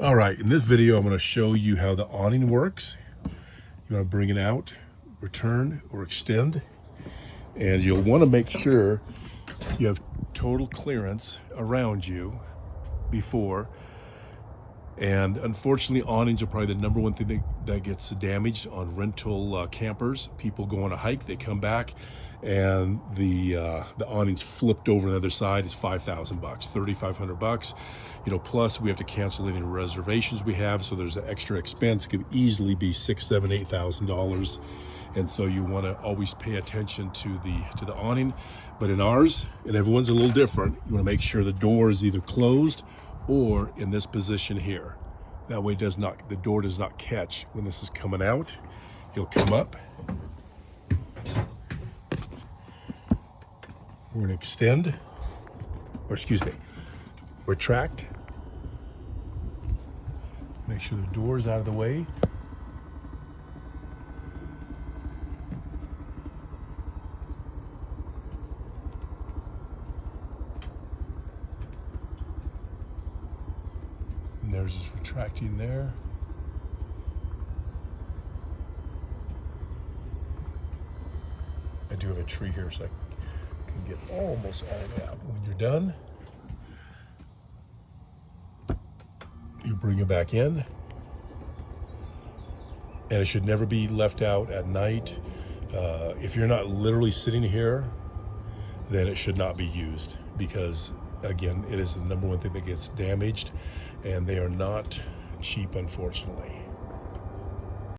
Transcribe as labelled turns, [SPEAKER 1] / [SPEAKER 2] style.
[SPEAKER 1] All right, in this video, I'm going to show you how the awning works. You want to bring it out, return, or extend. And you'll want to make sure you have total clearance around you before. And unfortunately, awnings are probably the number one thing that gets damaged on rental campers. People go on a hike, they come back, and the awning's flipped over on the other side. Is $5,000, $3,500. You know, plus we have to cancel any reservations we have, so there's an extra expense. It could easily be $6,000, $7,000, $8,000. And so you want to always pay attention to the awning. But in ours, and everyone's a little different, you want to make sure the door is either closed or in this position here. That way the door does not catch when this is coming out. You'll come up. We're gonna extend, or excuse me, retract. Make sure the door is out of the way. And there's this retracting there. I do have a tree here, so I can get almost all the way out. When you're done, you bring it back in. And it should never be left out at night. If you're not literally sitting here, then it should not be used, because again, it is the number one thing that gets damaged, and they are not cheap, unfortunately.